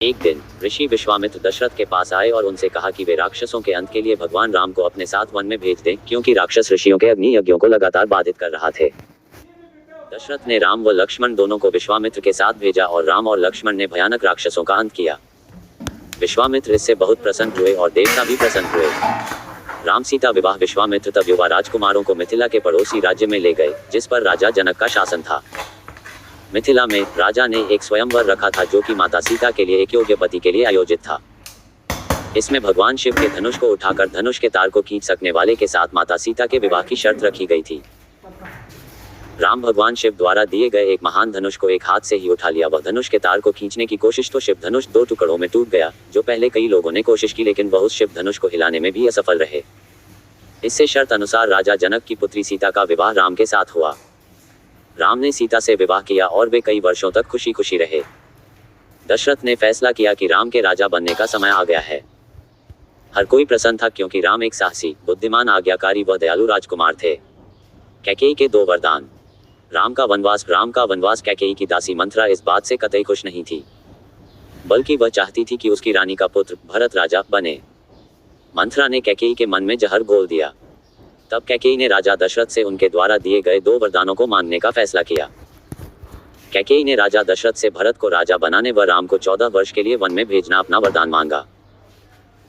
एक दिन ऋषि विश्वामित्र दशरथ के पास आए और उनसे कहा कि वे राक्षसों के अंत के लिए भगवान राम को अपने साथ वन में भेज दें, क्योंकि राक्षस ऋषियों के अग्नि यज्ञों को लगातार बाधित कर रहा थे। दशरथ ने राम व लक्ष्मण दोनों को विश्वामित्र के साथ भेजा और राम और लक्ष्मण ने भयानक राक्षसों का अंत किया। विश्वामित्र इससे बहुत प्रसन्न हुए और देवता भी प्रसन्न हुए। राम सीता विवाह विश्वामित्र तब युवा राजकुमारों को मिथिला के पड़ोसी राज्य में ले गए, जिस पर राजा जनक का शासन था। मिथिला में राजा ने एक स्वयंवर रखा था, जो कि माता सीता के लिए एक योग्य पति के लिए आयोजित था। इसमें भगवान शिव के धनुष को उठाकर धनुष के तार को खींच सकने वाले के साथ माता सीता के विवाह की शर्त रखी गई थी। राम भगवान शिव द्वारा दिए गए एक महान धनुष को एक हाथ से ही उठा लिया। वह धनुष के तार को खींचने की कोशिश तो शिव धनुष 2 टुकड़ों में टूट गया, जो पहले कई लोगों ने कोशिश की, लेकिन वह उस शिव धनुष को हिलाने में भी असफल रहे। इससे शर्त अनुसार राजा जनक की पुत्री सीता का विवाह राम के साथ हुआ। राम ने सीता से विवाह किया और वे कई वर्षों तक खुशी खुशी रहे। दशरथ ने फैसला किया कि राम के राजा बनने का समय आ गया है। हर कोई प्रसन्न था, क्योंकि राम एक साहसी, बुद्धिमान, आज्ञाकारी व दयालु राजकुमार थे। कैकेयी के 2 वरदान। राम का वनवास। कैकेयी की दासी मंथरा इस बात से कतई खुश नहीं थी, बल्कि वह चाहती थी कि उसकी रानी का पुत्र भरत राजा बने। मंथरा ने कैकेयी के मन में जहर घोल दिया। तब कैकेयी ने राजा दशरथ से उनके द्वारा दिए गए 2 वरदानों को मांगने का फैसला किया। कैकेयी ने राजा दशरथ से भरत को राजा बनाने व राम को 14 वर्ष के लिए वन में भेजना अपना वरदान मांगा।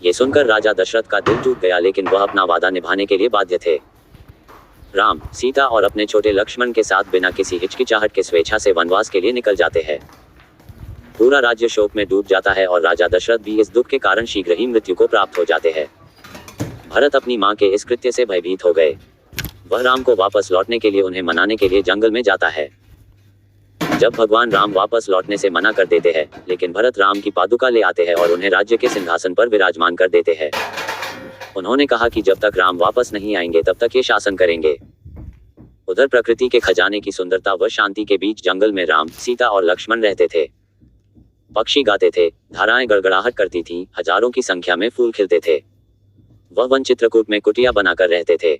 ये सुनकर राजा दशरथ का दिल टूट गया, लेकिन वह अपना वादा निभाने के लिए बाध्य थे। राम, सीता और अपने छोटे लक्ष्मण के साथ बिना किसी हिचकिचाहट के स्वेच्छा से वनवास के लिए निकल जाते हैं। पूरा राज्य शोक में डूब जाता है और राजा दशरथ भी इस दुख के कारण शीघ्र ही मृत्यु को प्राप्त हो जाते हैं। भरत अपनी मां के इस कृत्य से भयभीत हो गए। वह राम को वापस लौटने के लिए उन्हें मनाने के लिए जंगल में जाता है। जब भगवान राम वापस लौटने से मना कर देते हैं, लेकिन भरत राम की पादुका ले आते हैं और उन्हें राज्य के सिंहासन पर विराजमान कर देते हैं। उन्होंने कहा कि जब तक राम वापस नहीं आएंगे तब तक ये शासन करेंगे। उधर प्रकृति के खजाने की सुंदरता व शांति के बीच जंगल में राम, सीता और लक्ष्मण रहते थे। पक्षी गाते थे, धाराएं गड़गड़ाहट करती थीं, हजारों की संख्या में फूल खिलते थे। वह वन चित्रकूट में कुटिया बनाकर रहते थे।